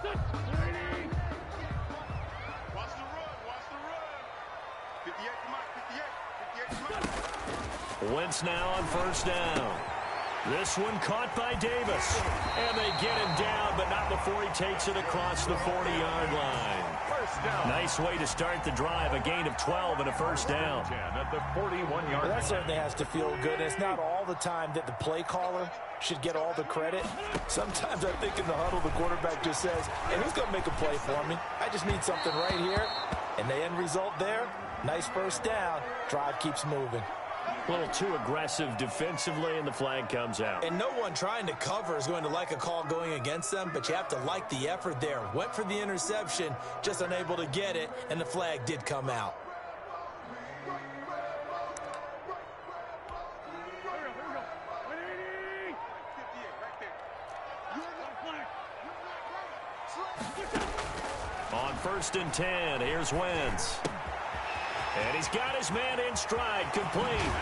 Watch the run. Watch the run. 58 to Mike. 58 to Mike. Wentz now on first down. This one caught by Davis. And they get him down, but not before he takes it across the 40-yard line. First down. Nice way to start the drive. A gain of 12 and a first down. At the 41-yard well, that certainly has to feel good. It's not all the time that the play caller should get all the credit. Sometimes I think in the huddle, the quarterback just says, hey, who's going to make a play for me? I just need something right here. And the end result there, nice first down. Drive keeps moving. A little too aggressive defensively, and the flag comes out. And no one trying to cover is going to like a call going against them, but you have to like the effort there. Went for the interception, just unable to get it, and the flag did come out. On first and 10, here's Wentz. And he's got his man in stride, complete.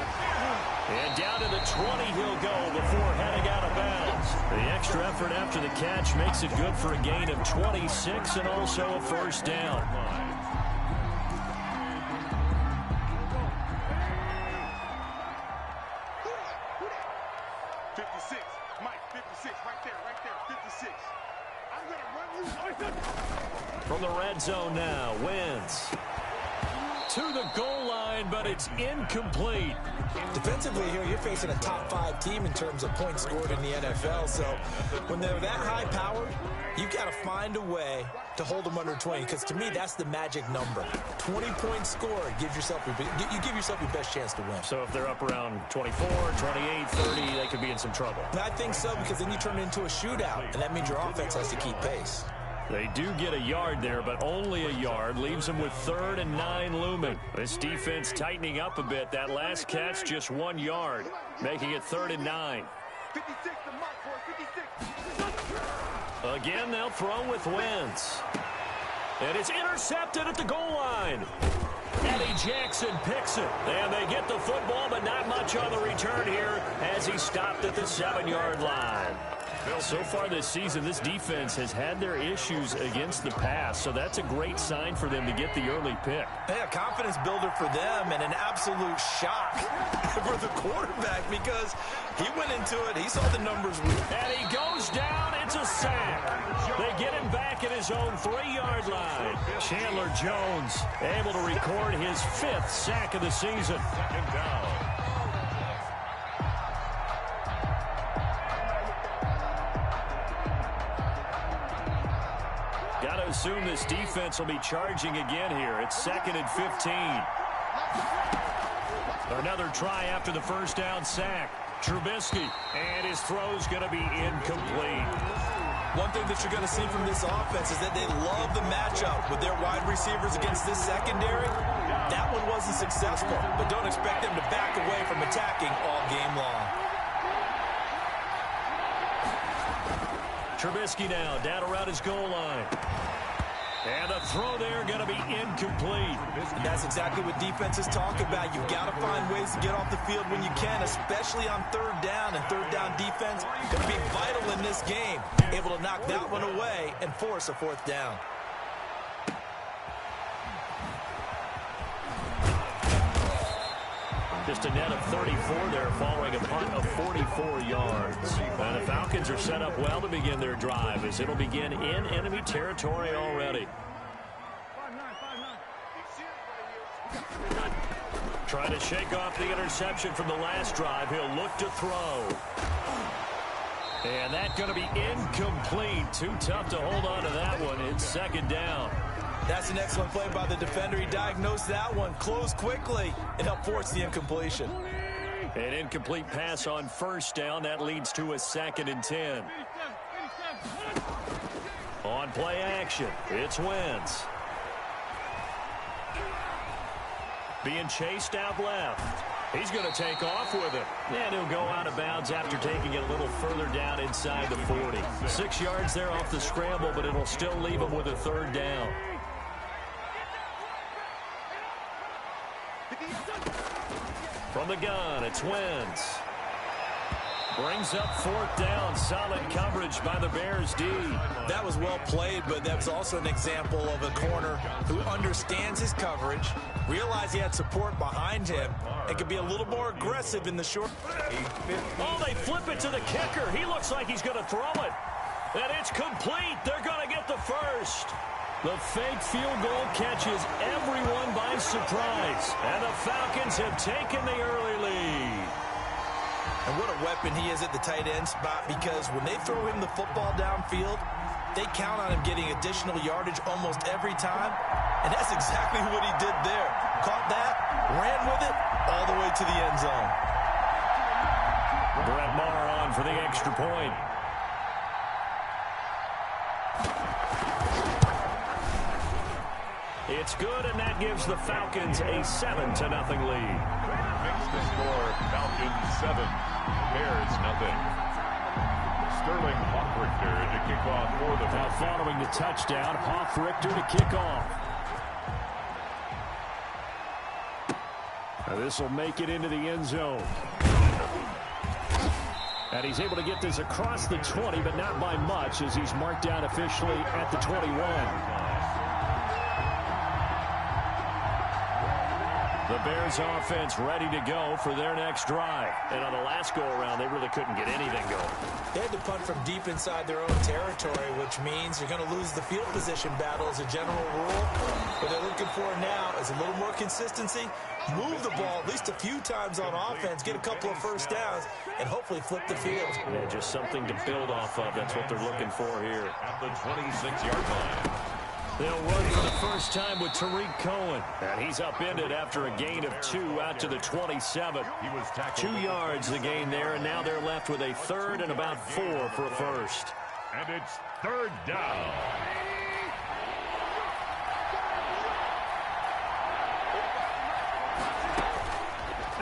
And down to the 20 he'll go before heading out of bounds. The extra effort after the catch makes it good for a gain of 26 and also a first down. From the red zone now, Wentz. To the goal line, but it's incomplete. Defensively here, you're facing a top-5 team in terms of points scored in the NFL. So when they're that high-powered, you've got to find a way to hold them under 20. Because to me, that's the magic number. 20 points scored gives yourself you give yourself your best chance to win. So if they're up around 24, 28, 30, they could be in some trouble. And I think so, because then you turn it into a shootout, and that means your offense has to keep pace. They do get a yard there, but only a yard. Leaves them with 3rd and 9 looming. This defense tightening up a bit. That last catch, just 1 yard, making it 3rd and 9. 56 to Mike, 56. Again, they'll throw with Wentz. And it's intercepted at the goal line. Eddie Jackson picks it. And they get the football, but not much on the return here as he stopped at the 7-yard line. So far this season, this defense has had their issues against the pass, so that's a great sign for them to get the early pick. Yeah, confidence builder for them and an absolute shock for the quarterback because he went into it, he saw the numbers. And he goes down, it's a sack. They get him back at his own 3-yard line. Chandler Jones able to record his 5th sack of the season. 2nd down. Got to assume this defense will be charging again here. It's 2nd and 15. Another try after the first down sack. Trubisky, and his throw's going to be incomplete. One thing that you're going to see from this offense is that they love the matchup with their wide receivers against this secondary. That one wasn't successful, but don't expect them to back away from attacking all game long. Trubisky now down around his goal line. And the throw there going to be incomplete. And that's exactly what defenses talk about. You've got to find ways to get off the field when you can, especially on 3rd down. And 3rd down defense going to be vital in this game. Able to knock that one away and force a 4th down. Just a net of 34 there following a punt of 44 yards. And the Falcons are set up well to begin their drive as it'll begin in enemy territory already. Trying to shake off the interception from the last drive. He'll look to throw. And that's going to be incomplete. Too tough to hold on to that one. It's 2nd down. That's an excellent play by the defender. He diagnosed that one, closed quickly, and helped force the incompletion. An incomplete pass on 1st down. That leads to a 2nd and 10. On play action, it's Wentz. Being chased out left. He's going to take off with it. And he'll go out of bounds after taking it a little further down inside the 40. 6 yards there off the scramble, but it'll still leave him with a 3rd down. From the gun, it's Wentz. Brings up 4th down. Solid coverage by the Bears D. That was well played, but that was also an example of a corner who understands his coverage, realized he had support behind him, and could be a little more aggressive in the short. Oh, they flip it to the kicker. He looks like he's going to throw it. And it's complete. They're going to get the first. The fake field goal catches everyone by surprise. And the Falcons have taken the early lead. And what a weapon he is at the tight end spot, because when they throw him the football downfield, they count on him getting additional yardage almost every time. And that's exactly what he did there. Caught that, ran with it, all the way to the end zone. Brett Maher on for the extra point. It's good, and that gives the Falcons a 7-0 lead. Makes the score Falcons 7, Bears nothing. Sterling Hoffrichter to kick off for the Now following the touchdown, Hoffrichter to kick off. Now this will make it into the end zone. And he's able to get this across the 20, but not by much, as he's marked down officially at the 21. The Bears offense ready to go for their next drive. And on the last go-around, they really couldn't get anything going. They had to punt from deep inside their own territory, which means you're going to lose the field position battle as a general rule. What they're looking for now is a little more consistency, move the ball at least a few times on offense, get a couple of first downs, and hopefully flip the field. Yeah, just something to build off of. That's what they're looking for here. At the 26-yard line. They'll run for the first time with Tariq Cohen. And he's upended after a gain of 2 out to the 27. He was 2 yards the gain there, and now they're left with a 3rd and about 4 for a first. And it's 3rd down.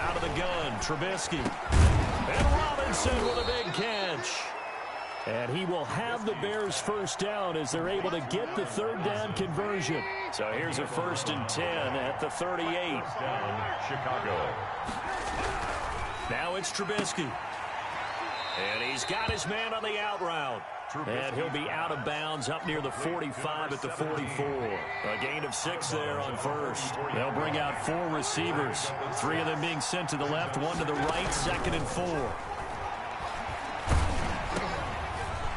Out of the gun, Trubisky. And Robinson with a big catch. And he will have the Bears first down as they're able to get the 3rd down conversion. So here's a 1st and 10 at the 38. Down, Chicago. Now it's Trubisky. And he's got his man on the out route. And he'll be out of bounds up near the 45 at the 44. A gain of 6 there on first. They'll bring out 4 receivers. 3 of them being sent to the left, 1 to the right, 2nd and 4.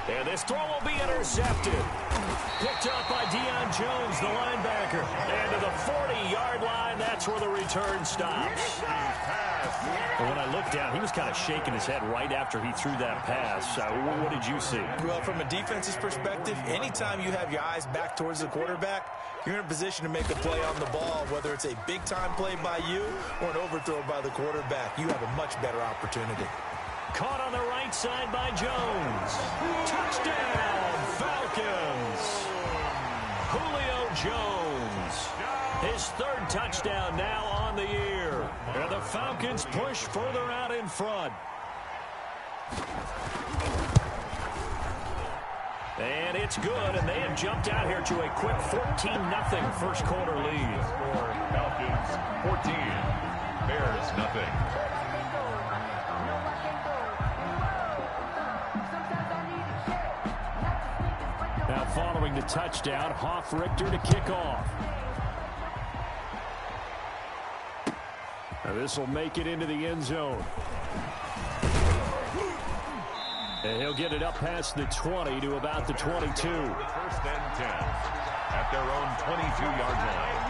And this throw will be intercepted. Picked up by Deion Jones, the linebacker. And to the 40-yard line, that's where the return stops. And when I looked down, he was kind of shaking his head right after he threw that pass. What did you see? Well, from a defense's perspective, anytime you have your eyes back towards the quarterback, you're in a position to make a play on the ball, whether it's a big-time play by you or an overthrow by the quarterback. You have a much better opportunity. Caught on the right side by Jones. Touchdown, Falcons. Julio Jones. His 3rd touchdown now on the year. And the Falcons push further out in front. And it's good, and they have jumped out here to a quick 14-0 first quarter lead. Falcons 14, Bears nothing. Now following the touchdown, Hoffrichter to kick off. Now this will make it into the end zone. And he'll get it up past the 20 to about the 22. 1st and 10 at their own 22-yard line.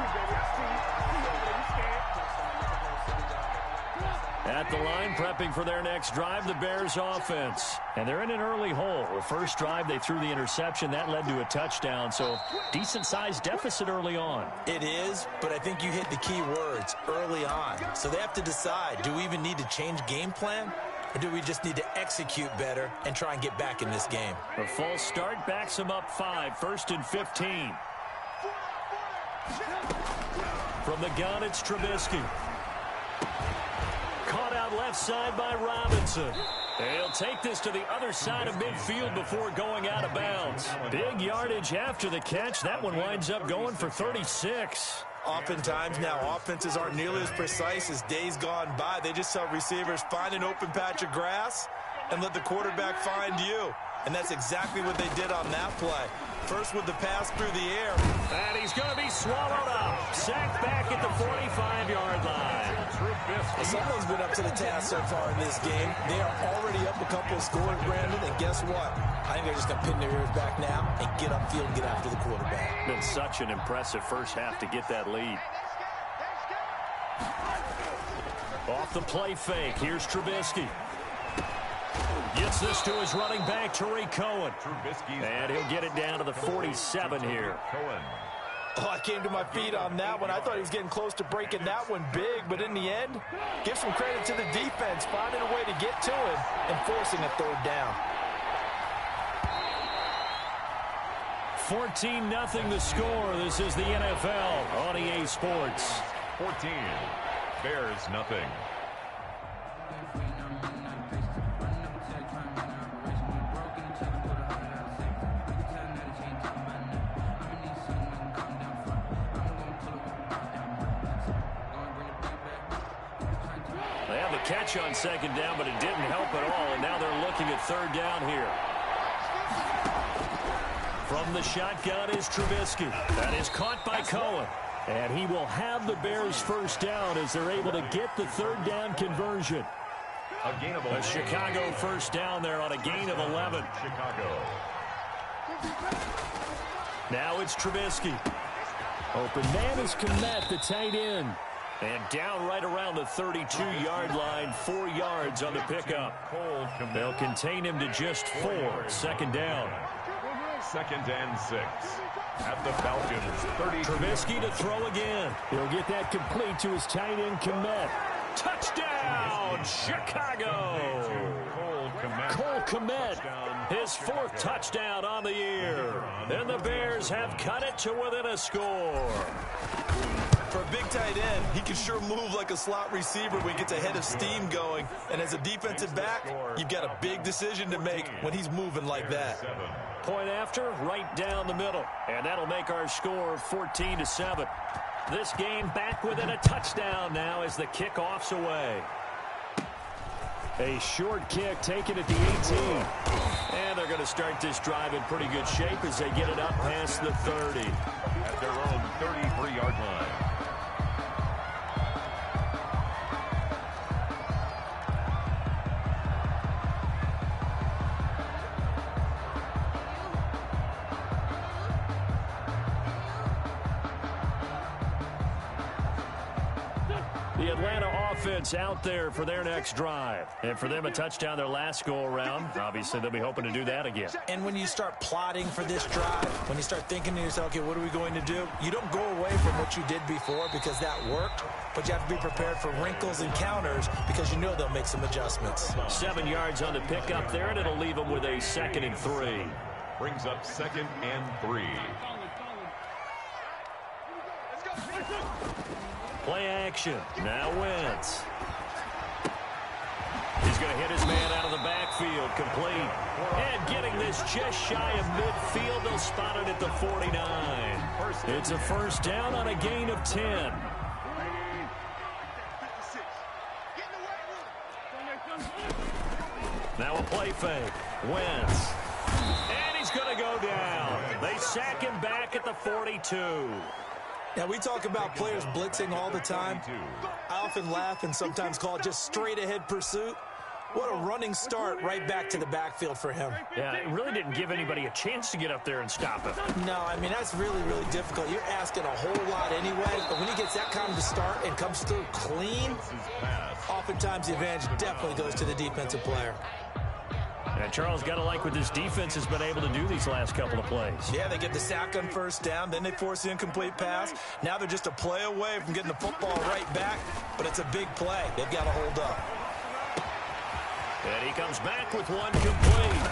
At the line, prepping for their next drive, the Bears offense. And they're in an early hole. The first drive, they threw the interception. That led to a touchdown, so decent-sized deficit early on. It is, but I think you hit the key words, early on. So they have to decide, do we even need to change game plan? Or do we just need to execute better and try and get back in this game? A false start backs them up 5, 1st and 15. From the gun, it's Trubisky. Caught out left side by Robinson. He'll take this to the other side of midfield before going out of bounds. Big yardage after the catch. That one winds up going for 36. Oftentimes now offenses aren't nearly as precise as days gone by. They just saw receivers find an open patch of grass and let the quarterback find you. And that's exactly what they did on that play. First with the pass through the air. And he's going to be swallowed up. Sacked back at the 45-yard line. Someone's been up to the task so far in this game. They are already up a couple of scores, Brandon, and guess what? I think they're just going to pin their ears back now and get upfield and get after the quarterback. Been such an impressive first half to get that lead. Off the play fake, here's Trubisky. Gets this to his running back, Tariq Cohen. And he'll get it down to the 47 here. Oh, I came to my feet on that one. I thought he was getting close to breaking that one big, but in the end, give some credit to the defense, finding a way to get to him and forcing a third down. 14-0 the score. This is the NFL on EA Sports. 14, Bears nothing. They have the catch on second down, but it didn't help at all, and now they're looking at third down here. From the shotgun is Trubisky. That is caught by Cohen. And he will have the Bears first down as they're able to get the third down conversion. A Chicago first down there on a gain of 11. Chicago. Now it's Trubisky. Open man is Kmet, the tight end. And down right around the 32-yard line, 4 yards on the pickup. They'll contain him to just 4. Second down. 2nd and 6. At the Falcons, 30. Trubisky to throw again. He'll get that complete to his tight end, Kmet. Touchdown, Chicago! Cole Kmet, his 4th touchdown on the year. And the Bears have cut it to within a score. For a big tight end, he can sure move like a slot receiver when he gets a head of steam going. And as a defensive back, you've got a big decision to make when he's moving like that. Point after, right down the middle. And that'll make our score 14-7. This game back within a touchdown now as the kickoff's away. A short kick taken at the 18. And they're going to start this drive in pretty good shape as they get it up past the 30. At their own 33-yard line. The Atlanta offense out there for their next drive. And for them, a touchdown their last go-around. Obviously, they'll be hoping to do that again. And when you start plotting for this drive, when you start thinking to yourself, okay, what are we going to do? You don't go away from what you did before because that worked, but you have to be prepared for wrinkles and counters because you know they'll make some adjustmts. 7 yards on the pickup there, and it'll leave them with a 2nd and 3. Brings up 2nd and 3. Play action. Now Wentz. He's going to hit his man out of the backfield. Complete. And getting this just shy of midfield. They'll spot it at the 49. It's a first down on a gain of 10. Now a play fake. Wentz. And he's going to go down. They sack him back at the 42. Now, we talk about players blitzing all the time. I often laugh and sometimes call it just straight-ahead pursuit. What a running start right back to the backfield for him. Yeah, it really didn't give anybody a chance to get up there and stop him. No, I mean, that's really, really difficult. You're asking a whole lot anyway, but when he gets that kind of a start and comes through clean, oftentimes the advantage definitely goes to the defensive player. And Charles, got to like what this defense has been able to do these last couple of plays. Yeah, they get the sack on first down, then they force the incomplete pass. Now they're just a play away from getting the football right back, but it's a big play. They've got to hold up. And he comes back with one complete.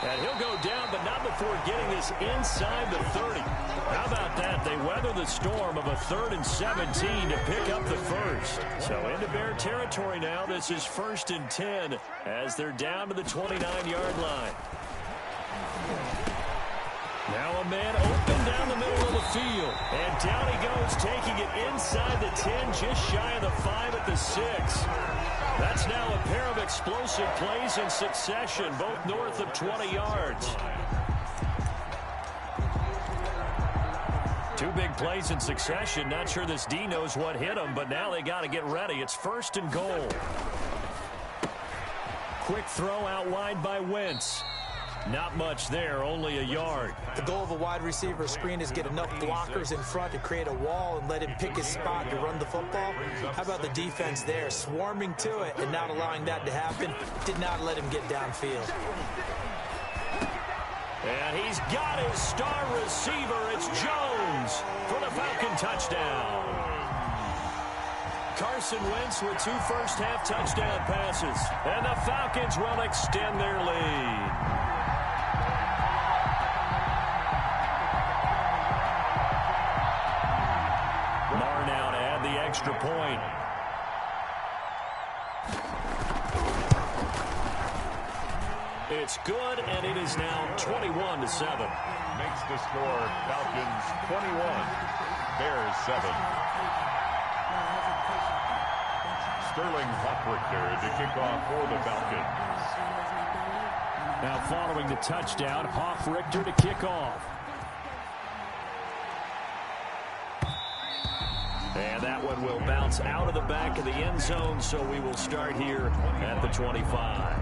And he'll go down, but not before getting this inside the 30. How about that? They weather the storm of a 3rd and 17 to pick up the first. So into Bear territory now. This is 1st and 10 as they're down to the 29-yard line. Now a man open down the middle of the field. And down he goes, taking it inside the 10, just shy of the 5 at the 6. That's now a pair of explosive plays in succession, both north of 20 yards. Two big plays in succession. Not sure this D knows what hit him, but now they got to get ready. It's 1st and goal. Quick throw out wide by Wentz. Not much there, only a yard. The goal of a wide receiver screen is get enough blockers in front to create a wall and let him pick his spot to run the football. How about the defense there, swarming to it and not allowing that to happen? Did not let him get downfield. And he's got his star receiver. It's Jones for the Falcon touchdown. Carson Wentz with 2 first-half touchdown passes. And the Falcons will extend their lead. Marr now to add the extra point. It's good, and it is now 21-7. Makes the score Falcons 21, Bears 7. Sterling Hoffrichter to kick off for the Falcons. Now following the touchdown, Hoffrichter to kick off. And that one will bounce out of the back of the end zone, so we will start here at the 25.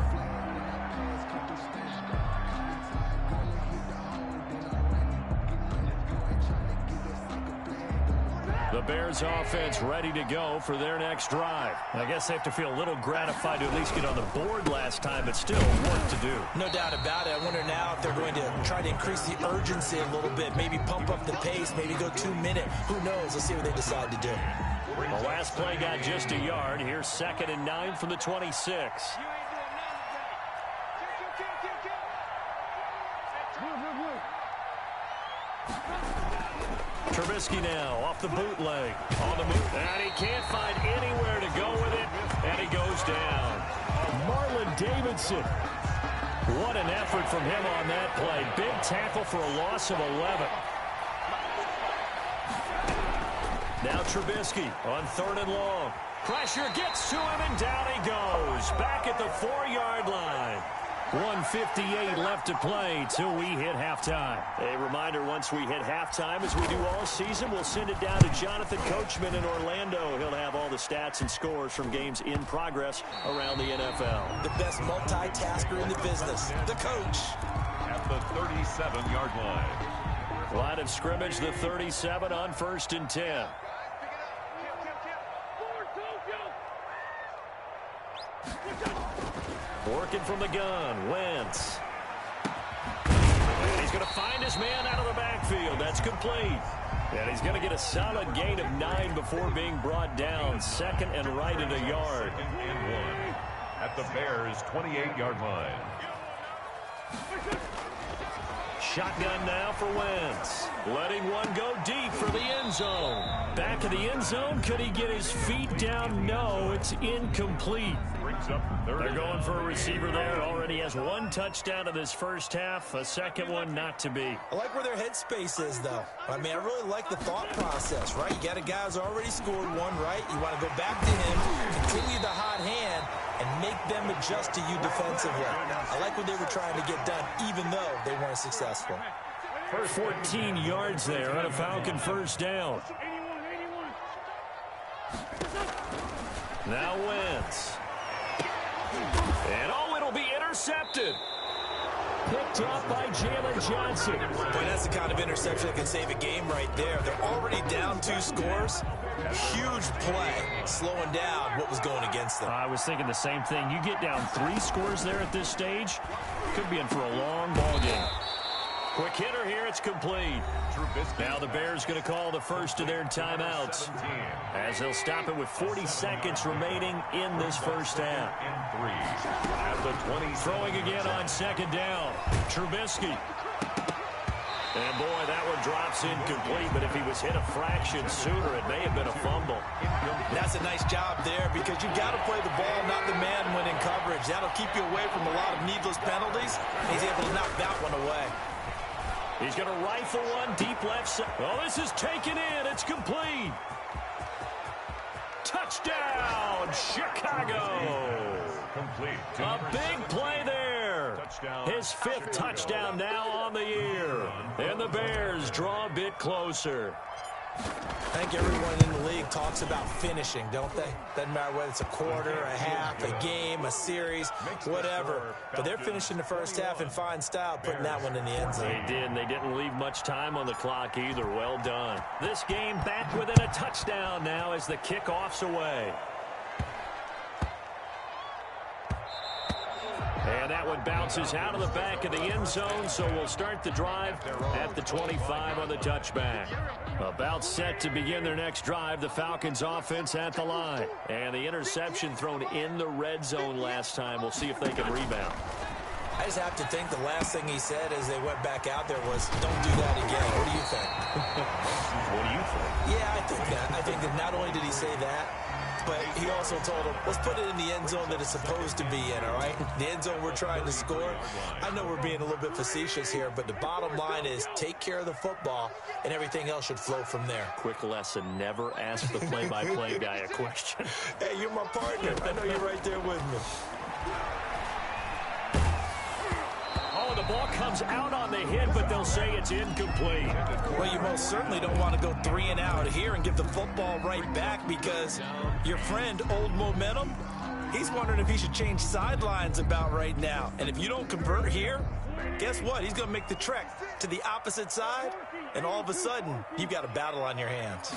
The Bears offense ready to go for their next drive. I guess they have to feel a little gratified to at least get on the board last time, but still work to do. No doubt about it. I wonder now if they're going to try to increase the urgency a little bit, maybe pump up the pace, maybe go 2-minute. Who knows? Let's see what they decide to do. The last play got just a yard. Here's 2nd and 9 from the 26. Trubisky now off the bootleg, on the move, and he can't find anywhere to go with it, and he goes down. Marlon Davidson. What an effort from him on that play. Big tackle for a loss of 11. Now Trubisky on 3rd and long. Pressure gets to him, and down he goes. Back at the 4-yard line. 1:58 left to play till we hit halftime. A reminder, once we hit halftime, as we do all season, we'll send it down to Jonathan Coachman in Orlando. He'll have all the stats and scores from games in progress around the NFL. The best multitasker in the business, the coach. At the 37-yard line. Line of scrimmage, the 37 on 1st and 10. Working from the gun, Wentz. And he's going to find his man out of the backfield. That's complete. And he's going to get a solid gain of 9 before being brought down. 2nd and right at a yard. 2nd and 1 at the Bears' 28-yard line. Shotgun now for Wentz. Letting one go deep for the end zone. Back of the end zone. Could he get his feet down? No, it's incomplete. They're going for a receiver there. Already has 1 touchdown in this first half. A second one not to be. I like where their headspace is, though. I mean, I really like the thought process, right? You got a guy who's already scored 1, right? You want to go back to him, continue the hot hand, and make them adjust to you defensively. I like what they were trying to get done, even though they weren't successful. 14 yards there on a Falcon first down. Now Wentz. And it'll be intercepted. Picked up by Jalen Johnson. Boy, that's the kind of interception that can save a game right there. They're already down 2 scores. Huge play, slowing down what was going against them. I was thinking the same thing. You get down 3 scores there at this stage, could be in for a long ball game. Quick hitter here, it's complete. Now the Bears going to call the first of their timeouts, as they'll stop it with 40 seconds remaining in this first half. At the 20. Throwing again on 2nd down. Trubisky. And boy, that one drops incomplete, but if he was hit a fraction sooner, it may have been a fumble. That's a nice job there, because you've got to play the ball, not the man when in coverage. That'll keep you away from a lot of needless penalties. He's able to knock that one away. He's going to rifle one deep left side. Oh, this is taken in. It's complete. Touchdown, Chicago. Complete. A big play there. His 5th touchdown now on the year. And the Bears draw a bit closer. I think everyone in the league talks about finishing, don't they? Doesn't matter whether it's a quarter, a half, a game, a series, whatever. But they're finishing the first half in fine style, putting that one in the end zone. They did, and they didn't leave much time on the clock either. Well done. This game back within a touchdown now as the kickoff's away. And that one bounces out of the back of the end zone, so we'll start the drive at the 25 on the touchback. About set to begin their next drive, the Falcons offense at the line. And the interception thrown in the red zone last time. We'll see if they can rebound. I just have to think the last thing he said as they went back out there was, don't do that again. What do you think? What do you think? Yeah, I think that. I think that not only did he say that, but he also told him, let's put it in the end zone that it's supposed to be in, all right? The end zone we're trying to score. I know we're being a little bit facetious here, but the bottom line is take care of the football, and everything else should flow from there. Quick lesson, never ask the play-by-play guy a question. Hey, you're my partner. I know you're right there with me. Oh, the ball comes out on the hit, but they'll say it's incomplete. Well, you most certainly don't want to go 3 and out here and give the football right back because your friend, Old Momentum, he's wondering if he should change sidelines about right now. And if you don't convert here, guess what? He's going to make the trek to the opposite side, and all of a sudden, you've got a battle on your hands.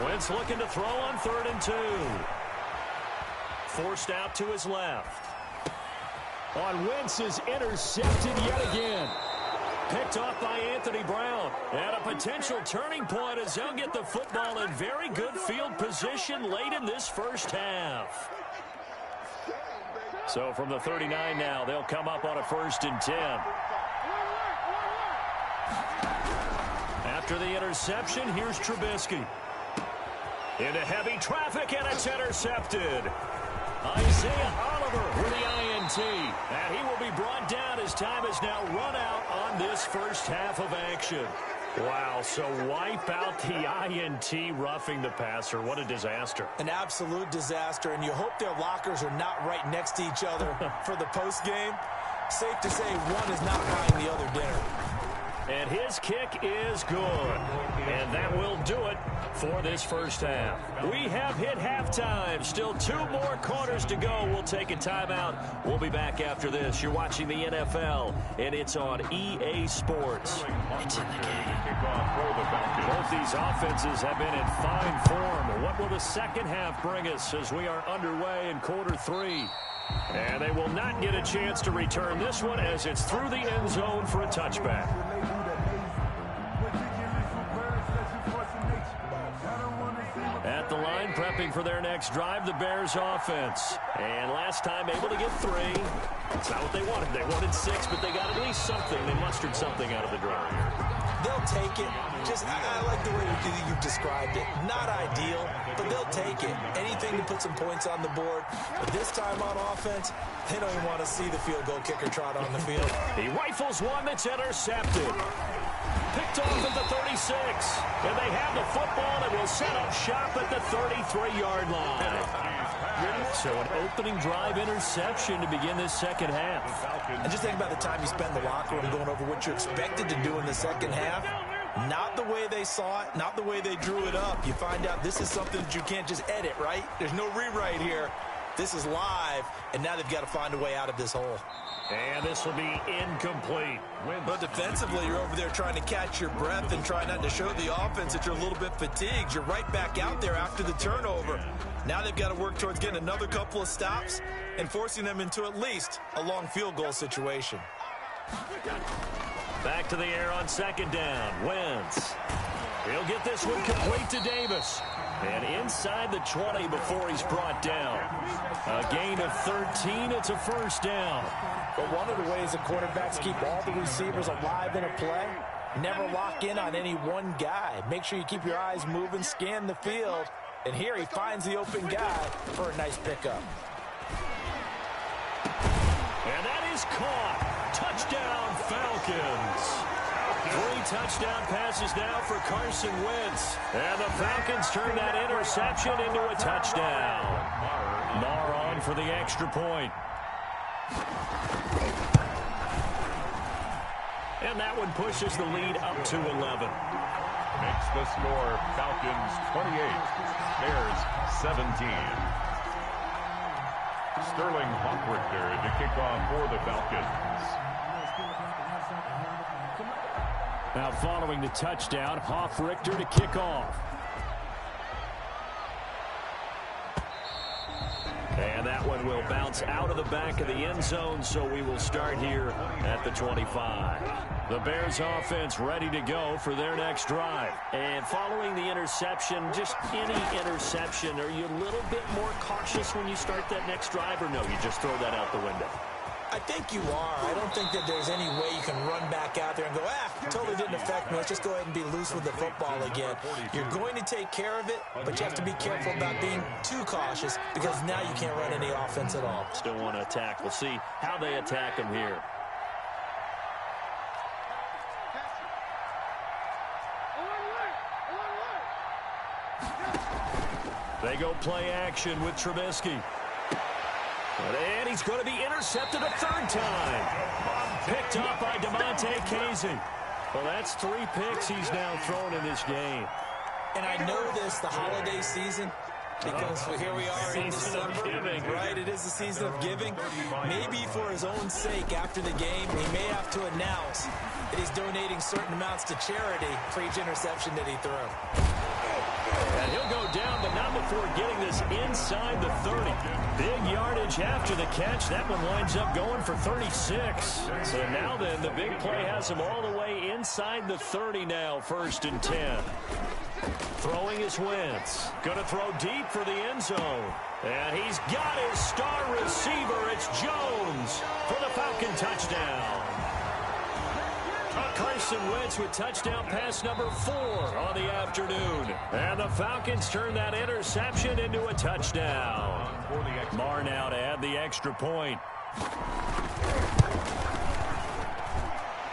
Wentz looking to throw on 3rd and 2. Forced out to his left. On Wentz is intercepted yet again. Picked off by Anthony Brown. And a potential turning point as they'll get the football in very good field position late in this first half. So from the 39 now, they'll come up on a 1st and 10. After the interception, here's Trubisky. Into heavy traffic, and it's intercepted. Isaiah Oliver with the INT. And he will be brought down as time is now run out on this first half of action. Wow, so wipe out the INT roughing the passer. What a disaster. An absolute disaster, and you hope their lockers are not right next to each other for the postgame. Safe to say one is not buying the other dinner. And his kick is good. And that will do it for this first half. We have hit halftime. Still 2 more quarters to go. We'll take a timeout. We'll be back after this. You're watching the NFL, and it's on EA Sports. It's in the game. Both these offenses have been in fine form. What will the second half bring us as we are underway in quarter 3? And they will not get a chance to return this one as it's through the end zone for a touchback. At the line, prepping for their next drive, the Bears offense. And last time able to get 3. That's not what they wanted. They wanted 6, but they got at least something. They mustered something out of the drive. They'll take it. I like the way you've described it. Not ideal, but they'll take it. Anything to put some points on the board. But this time on offense, they don't even want to see the field goal kicker trot on the field. He rifles one that's intercepted. Picked off at the 36. And they have the football and will set up shop at the 33-yard line. So an opening drive interception to begin this second half. And just think about the time you spend in the locker room going over what you expected to do in the second half. Not the way they saw it, not the way they drew it up. You find out this is something that you can't just edit, right? There's no rewrite here. This is live, and now they've got to find a way out of this hole. And this will be incomplete. But defensively, you're over there trying to catch your breath and try not to show the offense that you're a little bit fatigued. You're right back out there after the turnover. Now they've got to work towards getting another couple of stops and forcing them into at least a long field goal situation. Back to the air on second down. Wentz. He'll get this one complete to Davis. And inside the 20 before he's brought down. A gain of 13. It's a first down. But one of the ways the quarterbacks keep all the receivers alive in a play, never lock in on any one guy. Make sure you keep your eyes moving, scan the field. And here he finds the open guy for a nice pickup. And that is caught. Touchdown, Falcons. 3 touchdown passes now for Carson Wentz. And the Falcons turn that interception into a touchdown. Marr on for the extra point. And that one pushes the lead up to 11. Makes the score Falcons 28, Bears 17. Sterling Hockrichter to kick off for the Falcons. Now following the touchdown, Hoffrichter to kick off. And that one will bounce out of the back of the end zone, so we will start here at the 25. The Bears offense ready to go for their next drive. And following the interception, just any interception, are you a little bit more cautious when you start that next drive, or no, you just throw that out the window? I think you are. I don't think that there's any way you can run back out there and go, totally didn't affect me. Let's just go ahead and be loose with the football again. You're going to take care of it, but you have to be careful about being too cautious because now you can't run any offense at all. Still want to attack. We'll see how they attack him here. They go play action with Trubisky. And he's going to be intercepted a third time. Picked up by DeMonte Casey. Well, that's 3 picks he's now thrown in this game. And I know this, the holiday season, because here we are in December, right? It is the season of giving. Maybe for his own sake, after the game, he may have to announce that he's donating certain amounts to charity for each interception that he threw. And he'll go down, but not before getting this inside the 30. Big yardage after the catch. That one winds up going for 36. So now then, the big play has him all the way inside the 30 now, 1st and 10. Throwing is Wentz. Going to throw deep for the end zone. And he's got his star receiver. It's Jones for the Falcon touchdown. Carson Wentz with touchdown pass number 4 on the afternoon. And the Falcons turn that interception into a touchdown. Marr now to add the extra point.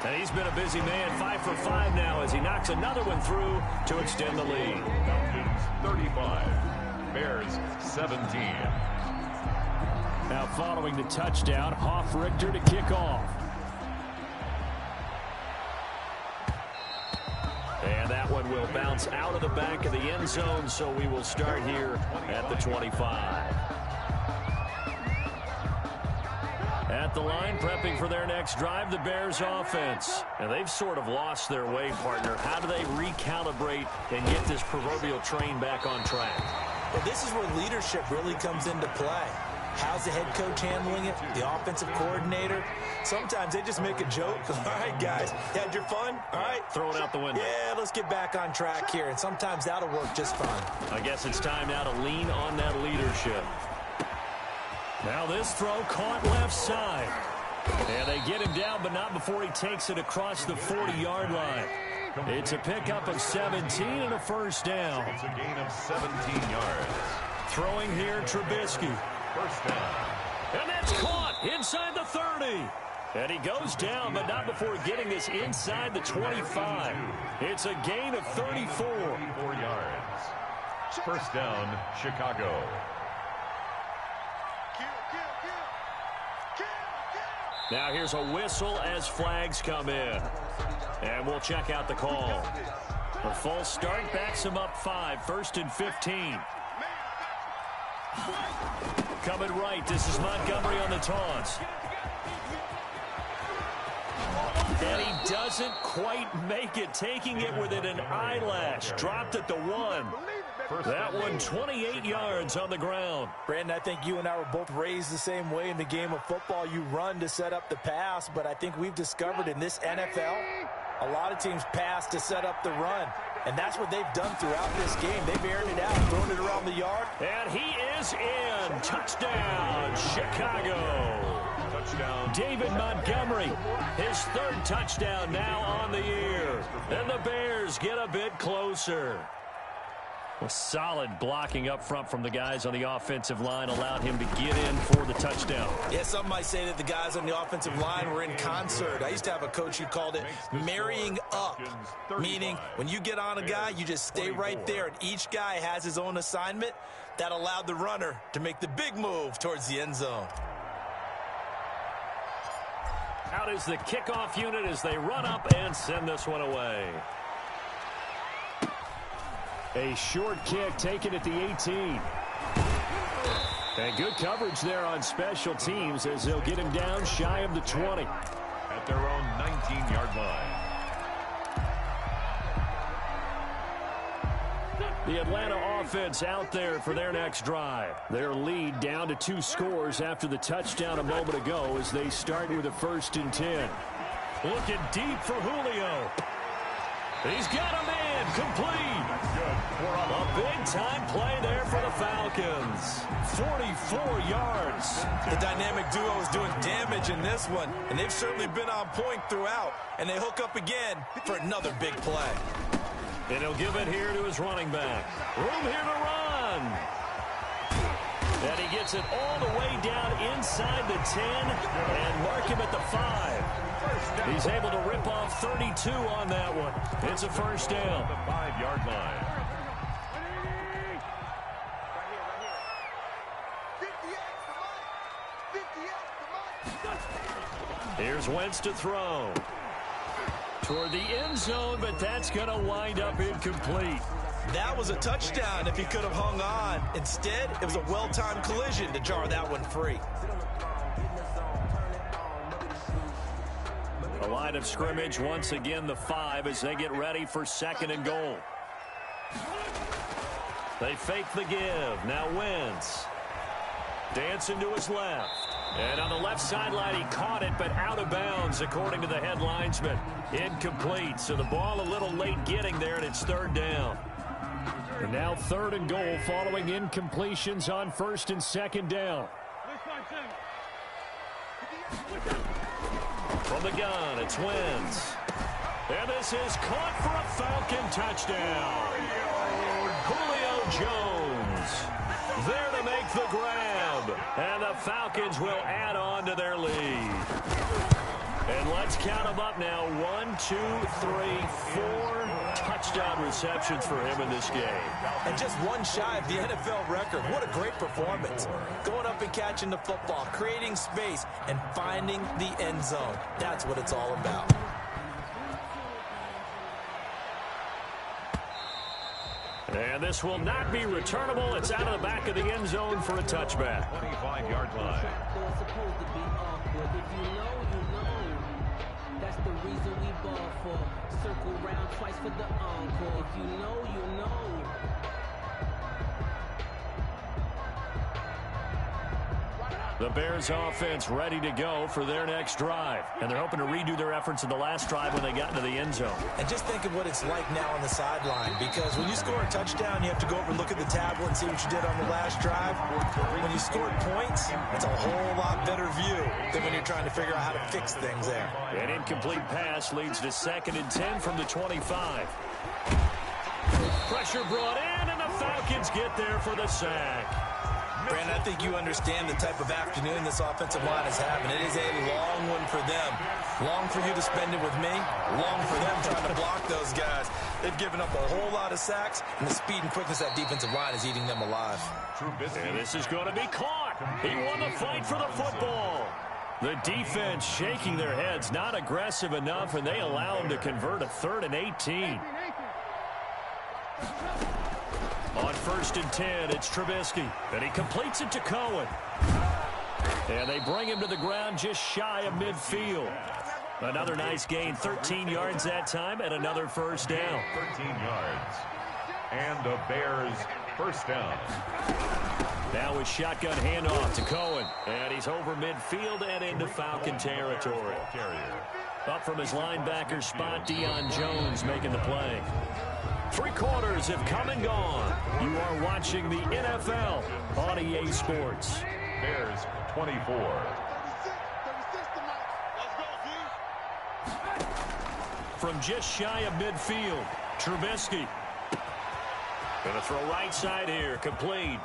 And he's been a busy man, 5 for 5 now as he knocks another one through to extend the lead. Falcons 35, Bears 17. Now following the touchdown, Hoffrichter to kick off. And that one will bounce out of the back of the end zone, so we will start here at the 25. At the line, prepping for their next drive, the Bears offense. And they've sort of lost their way, partner. How do they recalibrate and get this proverbial train back on track? Well, this is where leadership really comes into play. How's the head coach handling it? The offensive coordinator? Sometimes they just make a joke. All right, guys, you had your fun? All right. Throw it out the window. Yeah, let's get back on track here. And sometimes that'll work just fine. I guess it's time now to lean on that leadership. Now this throw caught left side. And they get him down, but not before he takes it across the 40-yard line. It's a pickup of 17 and a first down. It's a gain of 17 yards. Throwing here, Trubisky. First down. And that's caught inside the 30. And he goes down, but not before getting this inside the 25. It's a gain of 34. 34 yards. First down, Chicago. Now here's a whistle as flags come in. And we'll check out the call. The false start backs him up 5, 1st and 15. Coming right, this is Montgomery on the taunts. And he doesn't quite make it, taking it within an eyelash. Dropped at the 1. That one 28 yards on the ground. Brandon, I think you and I were both raised the same way in the game of football. You run to set up the pass, but I think we've discovered in this NFL, a lot of teams pass to set up the run. And that's what they've done throughout this game. They've aired it out, thrown it around the yard. And he is in. Touchdown, Chicago. Touchdown. David Montgomery, his 3rd touchdown now on the year. And the Bears get a bit closer. Well, solid blocking up front from the guys on the offensive line allowed him to get in for the touchdown. Yeah, some might say that the guys on the offensive line were in concert. I used to have a coach who called it marrying up, meaning when you get on a guy, you just stay right there, and each guy has his own assignment. That allowed the runner to make the big move towards the end zone. Out is the kickoff unit as they run up and send this one away. A short kick taken at the 18. And good coverage there on special teams as they'll get him down shy of the 20. At their own 19-yard line. The Atlanta offense out there for their next drive. Their lead down to 2 scores after the touchdown a moment ago as they start with a 1st and 10. Looking deep for Julio. He's got a man complete. A big-time play there for the Falcons. 44 yards. The dynamic duo is doing damage in this one, and they've certainly been on point throughout, and they hook up again for another big play. And he'll give it here to his running back. Room here to run. And he gets it all the way down inside the 10 and mark him at the 5. He's able to rip off 32 on that one. It's a first down. The 5-yard line. Here's Wentz to throw. Toward the end zone, but that's going to wind up incomplete. That was a touchdown if he could have hung on. Instead, it was a well-timed collision to jar that one free. A line of scrimmage, once again the 5 as they get ready for 2nd and goal. They fake the give. Now Wentz. Dancing to his left. And on the left sideline, he caught it, but out of bounds, according to the head linesman. Incomplete, so the ball a little late getting there, and it's 3rd down. And now 3rd and goal following incompletions on 1st and 2nd down. From the gun, it's Wentz. And this is caught for a Falcon touchdown. Julio Jones there to make the grab. And the Falcons will add on to their lead. And let's count them up now. 1, 2, 3, 4 touchdown receptions for him in this game. And just one shy of the NFL record. What a great performance. Going up and catching the football, creating space, and finding the end zone. That's what it's all about. And this will not be returnable. It's out of the back of the end zone for a touchback. 25-yard line. That's the reason we ball for. Circle round twice for the encore. If you know, you know. The Bears offense ready to go for their next drive. And they're hoping to redo their efforts in the last drive when they got into the end zone. And just think of what it's like now on the sideline, because when you score a touchdown, you have to go over and look at the tablet and see what you did on the last drive. When you scored points, it's a whole lot better view than when you're trying to figure out how to fix things there. An incomplete pass leads to 2nd and 10 from the 25. Pressure brought in, and the Falcons get there for the sack. Brandon, I think you understand the type of afternoon this offensive line is having. It is a long one for them. Long for you to spend it with me. Long for them trying to block those guys. They've given up a whole lot of sacks, and the speed and quickness of that defensive line is eating them alive. And this is going to be caught. He won the fight for the football. The defense shaking their heads, not aggressive enough, and they allow him to convert a 3rd and 18. On 1st and 10, it's Trubisky, and he completes it to Cohen. And they bring him to the ground just shy of midfield. Another nice gain, 13 yards that time, and another first down. 13 yards. And the Bears first down. Now a shotgun handoff to Cohen. And he's over midfield and into Falcon territory. Up from his linebacker spot, Deion Jones making the play. 3 quarters have come and gone. You are watching the NFL on EA Sports. Bears 24. From just shy of midfield, Trubisky. Going to throw right side here, complete.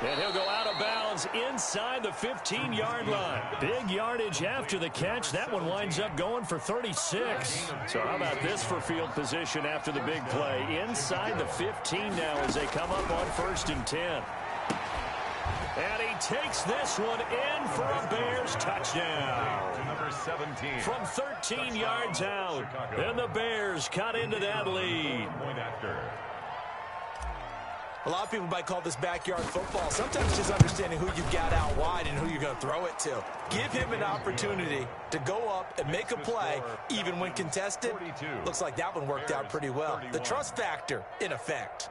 And he'll go out of bounds inside the 15-yard line. Big yardage after the catch. That one winds up going for 36. So how about this for field position after the big play? Inside the 15 now as they come up on 1st and 10. And he takes this one in for a Bears touchdown. Number 17. From 13 yards out. And the Bears cut into that lead. Point after. A lot of people might call this backyard football. Sometimes just understanding who you've got out wide and who you're going to throw it to. Give him an opportunity to go up and make a play, even when contested. Looks like that one worked out pretty well. The trust factor in effect.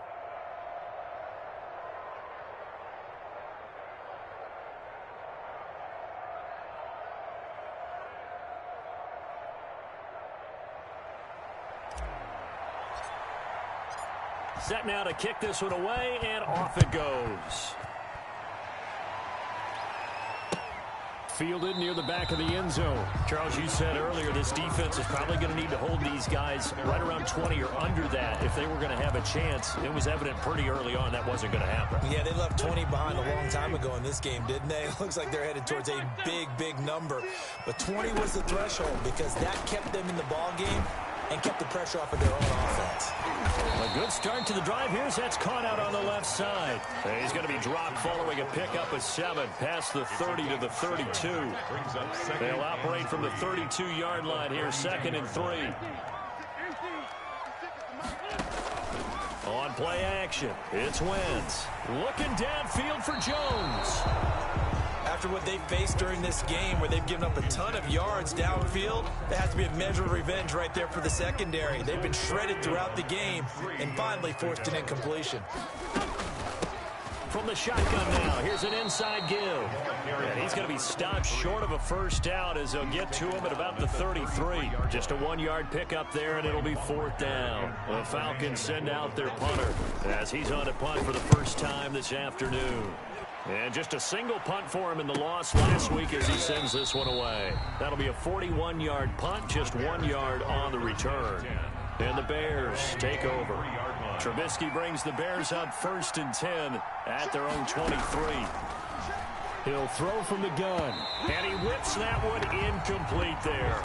Set now to kick this one away, and off it goes. Fielded near the back of the end zone. Charles, you said earlier this defense is probably going to need to hold these guys right around 20 or under that if they were going to have a chance. It was evident pretty early on that wasn't going to happen. Yeah, they left 20 behind a long time ago in this game, didn't they? It looks like they're headed towards a big number. But 20 was the threshold because that kept them in the ball game and kept the pressure off of their own offense. A good start to the drive. Here's that's caught out on the left side. And he's going to be dropped following a pickup of 7 past the 30 to the 32. They'll operate from the 32-yard line here, 2nd and 3. On play action, it's Wentz. Looking downfield for Jones. After what they've faced during this game where they've given up a ton of yards downfield, there has to be a measure of revenge right there for the secondary. They've been shredded throughout the game and finally forced an incompletion. From the shotgun now, here's an inside give. And he's going to be stopped short of a first down as they'll get to him at about the 33. Just a 1-yard pickup there, and it'll be 4th down. The Falcons send out their punter as he's on a punt for the first time this afternoon. And just a single punt for him in the loss last week as he sends this one away. That'll be a 41-yard punt, just 1 yard on the return. And the Bears take over. Trubisky brings the Bears up 1st and 10 at their own 23. He'll throw from the gun. And he whips that one incomplete there.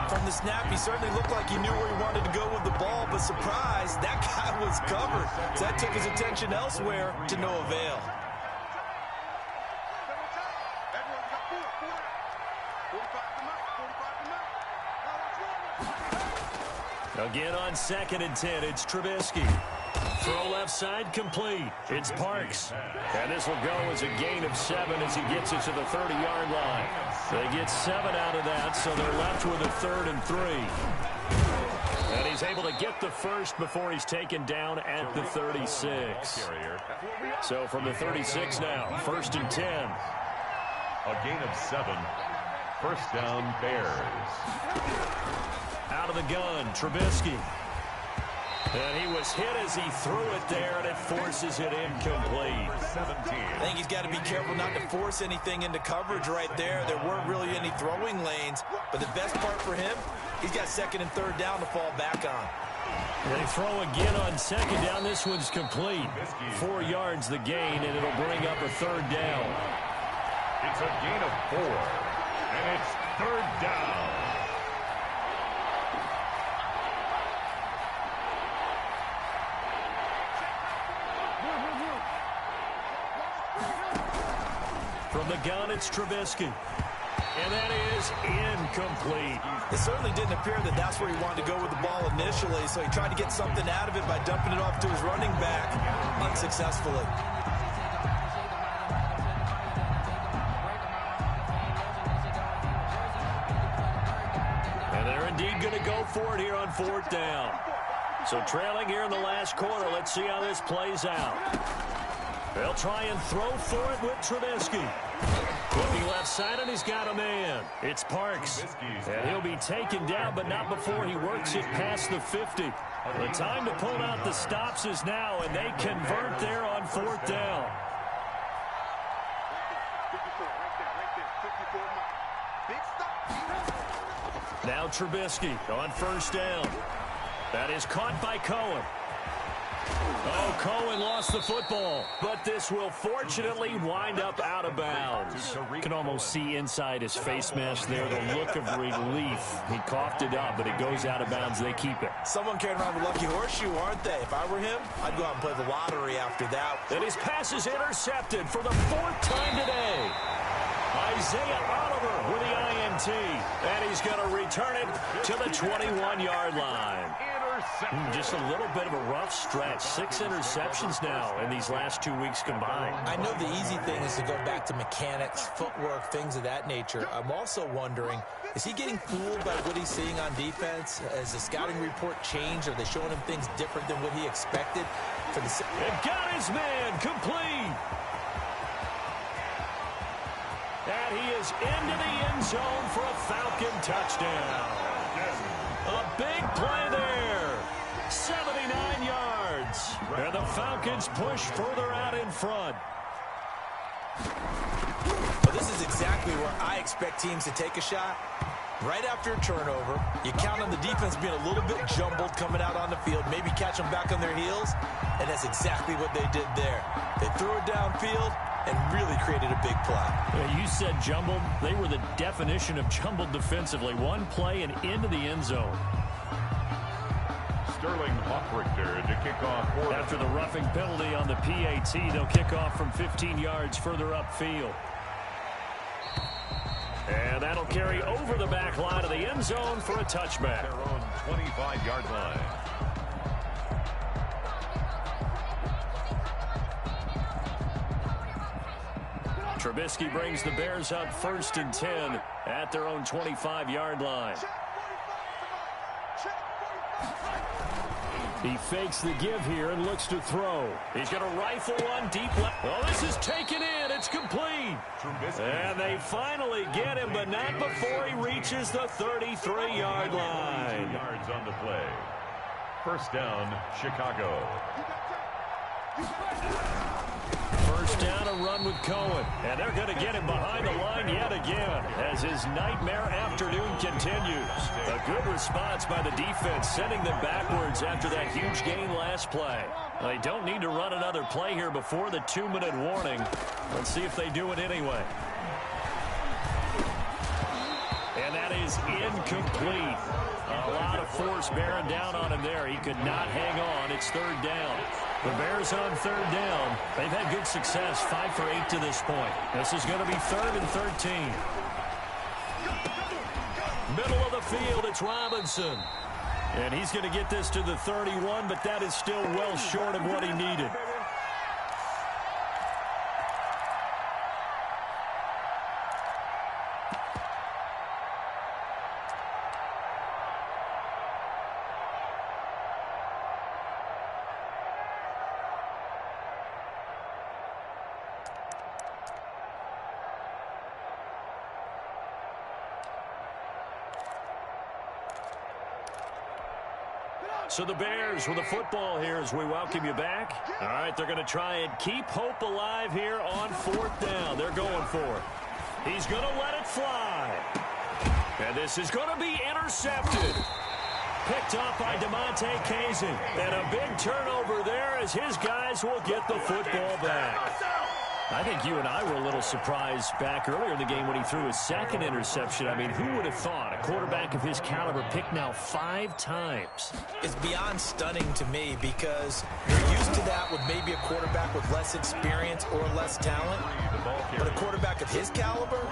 From the snap, he certainly looked like he knew where he wanted to go with the ball, but surprise, that guy was covered. So that took his attention elsewhere to no avail. Again on 2nd and 10, it's Trubisky. Throw left side complete. It's Parks. And this will go as a gain of 7 as he gets it to the 30-yard line. They get 7 out of that, so they're left with a 3rd and 3. And he's able to get the first before he's taken down at the 36. So from the 36 now, 1st and 10. A gain of 7. 1st down, Bears. Out of the gun, Trubisky. And he was hit as he threw it there, and it forces it incomplete. 17. I think he's got to be careful not to force anything into coverage right there. There weren't really any throwing lanes, but the best part for him, he's got 2nd and 3rd down to fall back on. They throw again on 2nd down. This one's complete. 4 yards the gain, and it'll bring up a 3rd down. It's a gain of 4, and it's 3rd down. From the gun, it's Trubisky. And that is incomplete. It certainly didn't appear that that's where he wanted to go with the ball initially, so he tried to get something out of it by dumping it off to his running back unsuccessfully. And they're indeed going to go for it here on 4th down. So trailing here in the last quarter, let's see how this plays out. They'll try and throw for it with Trubisky. Looking left side, and he's got a man. It's Parks. And he'll be taken down, but not before he works it past the 50. The time to pull out the stops is now, and they convert there on 4th down. Now Trubisky on 1st down. That is caught by Cohen. Oh, Cohen lost the football, but this will fortunately wind up out of bounds. You can almost see inside his face mask there the look of relief. He coughed it up, but it goes out of bounds. They keep it. Someone carrying around the lucky horseshoe, aren't they? If I were him, I'd go out and play the lottery after that. And his pass is intercepted for the 4th time today. Isaiah Oliver with the INT, and he's going to return it to the 21-yard line. Just a little bit of a rough stretch. 6 interceptions now in these last 2 weeks combined. I know the easy thing is to go back to mechanics, footwork, things of that nature. I'm also wondering, is he getting fooled by what he's seeing on defense? Has the scouting report changed? Are they showing him things different than what he expected? It got his man complete. And he is into the end zone for a Falcon touchdown. A big play there. 79 yards. And the Falcons push further out in front. Well, this is exactly where I expect teams to take a shot. Right after a turnover, you count on the defense being a little bit jumbled coming out on the field, maybe catch them back on their heels, and that's exactly what they did there. They threw it downfield and really created a big play. You said jumbled. They were the definition of jumbled defensively. One play and into the end zone. Sterling Hockrichter to kick off. After the roughing penalty on the PAT, they'll kick off from 15 yards further upfield. And that'll carry over the back line of the end zone for a touchback. Their own 25-yard line. Trubisky brings the Bears up 1st and 10 at their own 25-yard line. He fakes the give here and looks to throw. He's going to rifle one deep left. Oh, this is taken in. It's complete. And they finally get him, but not before he reaches the 33-yard line. 2 yards on the play. First down, Chicago. First down, a run with Cohen. And they're going to get him behind the line yet again as his nightmare afternoon continues. A good response by the defense, sending them backwards after that huge gain last play. They don't need to run another play here before the 2-minute warning. Let's see if they do it anyway. And that is incomplete. A lot of force bearing down on him there. He could not hang on. It's 3rd down. The Bears on 3rd down. They've had good success, 5 for 8 to this point. This is going to be 3rd and 13. Middle of the field, it's Robinson. And he's going to get this to the 31, but that is still well short of what he needed. So the Bears with the football here as we welcome you back. All right, they're going to try and keep hope alive here on 4th down. They're going for it. He's going to let it fly. And this is going to be intercepted. Picked up by DeMonte Kazin. And a big turnover there as his guys will get the football back. I think you and I were a little surprised back earlier in the game when he threw his 2nd interception. I mean, who would have thought a quarterback of his caliber picked now 5 times? It's beyond stunning to me because you're used to that with maybe a quarterback with less experience or less talent. But a quarterback of his caliber,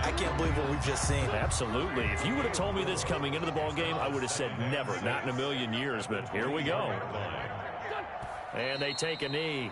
I can't believe what we've just seen. Absolutely. If you would have told me this coming into the ball game, I would have said never, not in a million years. But here we go. And they take a knee.